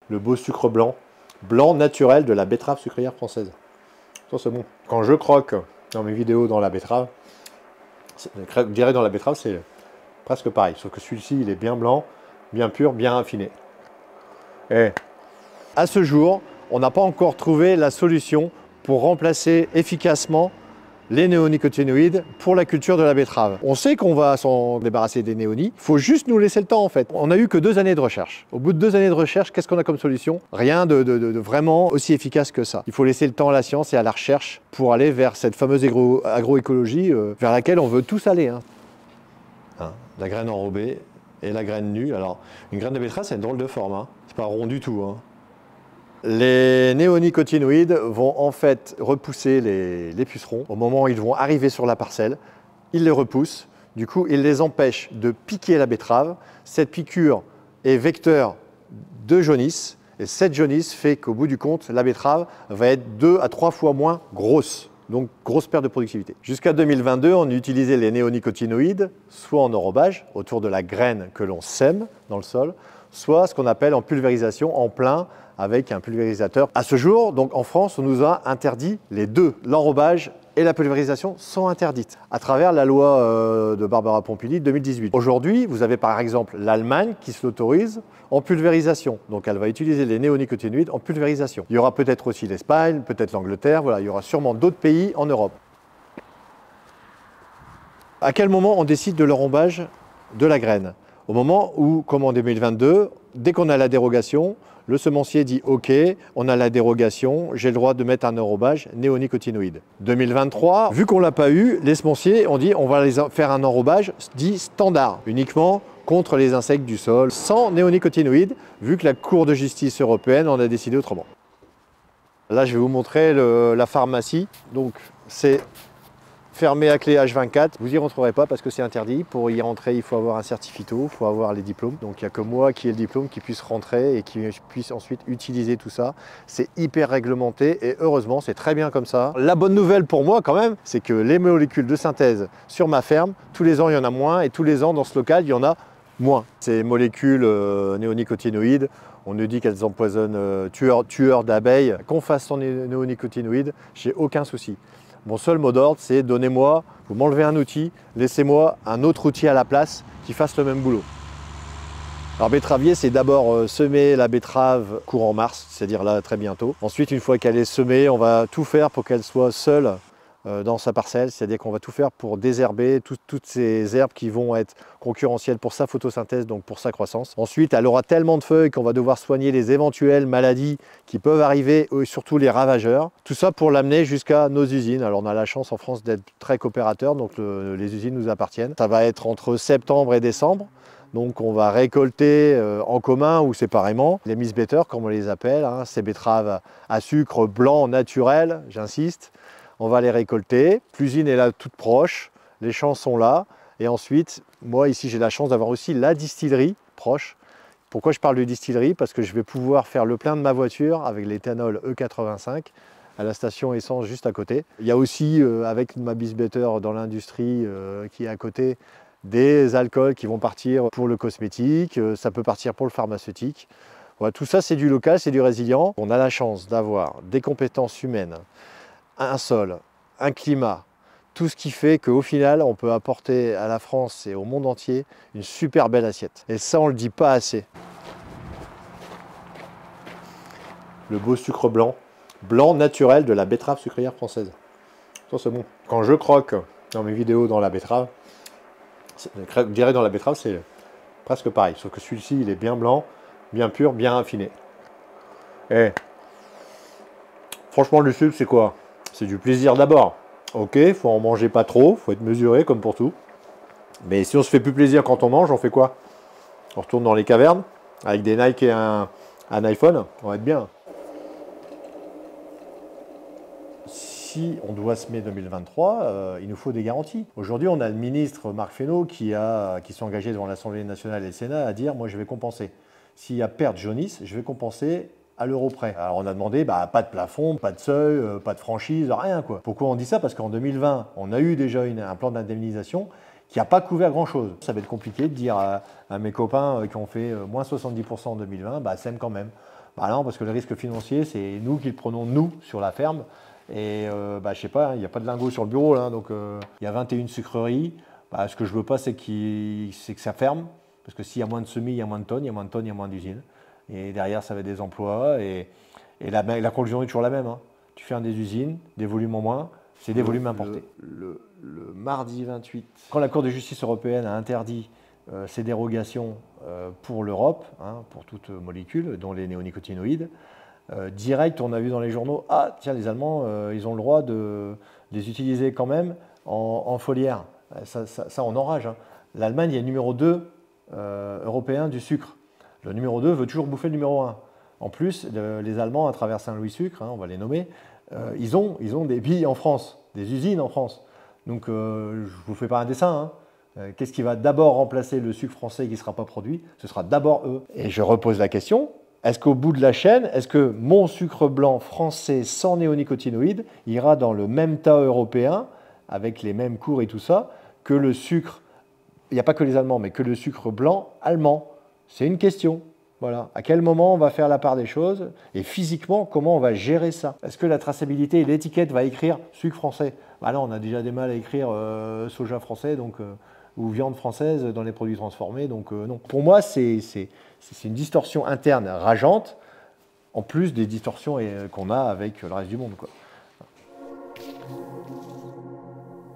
Le beau sucre blanc. Blanc naturel de la betterave sucrière française. Ça c'est bon. Quand je croque dans mes vidéos dans la betterave, je dirais dans la betterave c'est presque pareil. Sauf que celui-ci il est bien blanc, bien pur, bien raffiné. Et à ce jour, on n'a pas encore trouvé la solution pour remplacer efficacement les néonicotinoïdes pour la culture de la betterave. On sait qu'on va s'en débarrasser des néonis, il faut juste nous laisser le temps en fait. On n'a eu que 2 années de recherche. Au bout de 2 années de recherche, qu'est-ce qu'on a comme solution? Rien de vraiment aussi efficace que ça. Il faut laisser le temps à la science et à la recherche pour aller vers cette fameuse agroécologie vers laquelle on veut tous aller. La graine enrobée et la graine nue. Alors, une graine de betterave, c'est une drôle de forme. C'est pas rond du tout. Les néonicotinoïdes vont en fait repousser les pucerons. Au moment où ils vont arriver sur la parcelle, ils les repoussent. Du coup, ils les empêchent de piquer la betterave. Cette piqûre est vecteur de jaunisse. Et cette jaunisse fait qu'au bout du compte, la betterave va être 2 à 3 fois moins grosse. Donc, grosse perte de productivité. Jusqu'à 2022, on utilisait les néonicotinoïdes, soit en enrobage, autour de la graine que l'on sème dans le sol, soit ce qu'on appelle en pulvérisation, en plein, avec un pulvérisateur. À ce jour, donc en France, on nous a interdit les deux. L'enrobage et la pulvérisation sont interdites à travers la loi de Barbara Pompili de 2018. Aujourd'hui, vous avez par exemple l'Allemagne qui se l'autorise en pulvérisation. Donc elle va utiliser les néonicotinoïdes en pulvérisation. Il y aura peut-être aussi l'Espagne, peut-être l'Angleterre, voilà, il y aura sûrement d'autres pays en Europe. À quel moment on décide de l'enrobage de la graine? Au moment où, comme en 2022, dès qu'on a la dérogation, le semencier dit « Ok, on a la dérogation, j'ai le droit de mettre un enrobage néonicotinoïde ». 2023, vu qu'on ne l'a pas eu, les semenciers ont dit « On va faire un enrobage dit standard, uniquement contre les insectes du sol, sans néonicotinoïdes, vu que la Cour de justice européenne en a décidé autrement ». Là, je vais vous montrer la pharmacie. Donc, c'est fermé à clé H24, vous n'y rentrerez pas parce que c'est interdit. Pour y rentrer, il faut avoir un certificat, il faut avoir les diplômes. Donc il n'y a que moi qui ai le diplôme qui puisse rentrer et qui puisse ensuite utiliser tout ça. C'est hyper réglementé et heureusement, c'est très bien comme ça. La bonne nouvelle pour moi quand même, c'est que les molécules de synthèse sur ma ferme, tous les ans il y en a moins et tous les ans dans ce local il y en a moins. Ces molécules néonicotinoïdes, on nous dit qu'elles empoisonnent tueurs d'abeilles. Qu'on fasse sans néonicotinoïdes, j'ai aucun souci. Mon seul mot d'ordre, c'est donnez-moi, vous m'enlevez un outil, laissez-moi un autre outil à la place qui fasse le même boulot. Alors betteravier, c'est d'abord semer la betterave courant mars, c'est-à-dire là très bientôt. Ensuite, une fois qu'elle est semée, on va tout faire pour qu'elle soit seule dans sa parcelle, c'est-à-dire qu'on va tout faire pour désherber toutes ces herbes qui vont être concurrentielles pour sa photosynthèse, donc pour sa croissance. Ensuite, elle aura tellement de feuilles qu'on va devoir soigner les éventuelles maladies qui peuvent arriver, et surtout les ravageurs. Tout ça pour l'amener jusqu'à nos usines. Alors on a la chance en France d'être très coopérateurs, donc les usines nous appartiennent. Ça va être entre septembre et décembre. Donc on va récolter en commun ou séparément les Miss Better, comme on les appelle, ces betteraves à sucre blanc naturel, j'insiste. On va les récolter, l'usine est là toute proche, les champs sont là. Et ensuite, moi ici j'ai la chance d'avoir aussi la distillerie proche. Pourquoi je parle de distillerie? Parce que je vais pouvoir faire le plein de ma voiture avec l'éthanol E85 à la station essence juste à côté. Il y a aussi avec ma Miss Better dans l'industrie qui est à côté, des alcools qui vont partir pour le cosmétique, ça peut partir pour le pharmaceutique. Voilà, tout ça c'est du local, c'est du résilient. On a la chance d'avoir des compétences humaines, un sol, un climat, tout ce qui fait qu'au final, on peut apporter à la France et au monde entier une super belle assiette. Et ça, on ne le dit pas assez. Le beau sucre blanc, blanc naturel de la betterave sucrière française. Ça, c'est bon. Quand je croque dans mes vidéos dans la betterave, je dirais dans la betterave, c'est presque pareil. Sauf que celui-ci, il est bien blanc, bien pur, bien raffiné. Et franchement, le sucre, c'est quoi? C'est du plaisir d'abord. Ok, il faut en manger pas trop, il faut être mesuré comme pour tout. Mais si on se fait plus plaisir quand on mange, on fait quoi? On retourne dans les cavernes avec des Nike et un iPhone, on va être bien. Si on doit semer 2023, il nous faut des garanties. Aujourd'hui, on a le ministre Marc Fesneau qui s'est engagé devant l'Assemblée nationale et le Sénat à dire « moi je vais compenser. S'il y a perte jaunisse, je vais compenser à l'euro près ». Alors on a demandé pas de plafond, pas de seuil, pas de franchise, rien quoi. Pourquoi on dit ça? Parce qu'en 2020, on a eu déjà un plan d'indemnisation qui n'a pas couvert grand-chose. Ça va être compliqué de dire à mes copains qui ont fait moins 70% en 2020, sème quand même. Bah non, parce que le risque financier, c'est nous qui le prenons, nous, sur la ferme. Et je sais pas, il n'y a pas de lingot sur le bureau, là, donc il y a 21 sucreries. Bah, ce que je veux pas, c'est que ça ferme. Parce que s'il y a moins de semis, il y a moins de tonnes, il y a moins de tonnes, il y a moins d'usines. Et derrière, ça va être des emplois. Et la conclusion est toujours la même, hein. Tu fermes des usines, des volumes en moins, c'est des volumes importés. Le mardi 28, quand la Cour de justice européenne a interdit ces dérogations pour l'Europe, hein, pour toute molécule, dont les néonicotinoïdes, direct, on a vu dans les journaux, ah tiens, les Allemands, ils ont le droit de les utiliser quand même en foliaire. Ça on enrage, hein. L'Allemagne est numéro 2 européen du sucre. Le numéro 2 veut toujours bouffer le numéro 1. En plus, les Allemands, à travers Saint-Louis Sucre, hein, on va les nommer, ils ont des billes en France, des usines en France. Donc, je ne vous fais pas un dessin, hein. Qu'est-ce qui va d'abord remplacer le sucre français qui ne sera pas produit? Ce sera d'abord eux. Et je repose la question, est-ce qu'au bout de la chaîne, est-ce que mon sucre blanc français sans néonicotinoïdes ira dans le même tas européen, avec les mêmes cours et tout ça, que le sucre, il n'y a pas que les Allemands, mais que le sucre blanc allemand? C'est une question. Voilà. À quel moment on va faire la part des choses et physiquement, comment on va gérer ça? Est-ce que la traçabilité et l'étiquette va écrire sucre français? Bah là, on a déjà des mal à écrire soja français ou viande française dans les produits transformés. Donc non. Pour moi, c'est une distorsion interne rageante, en plus des distorsions qu'on a avec le reste du monde, quoi.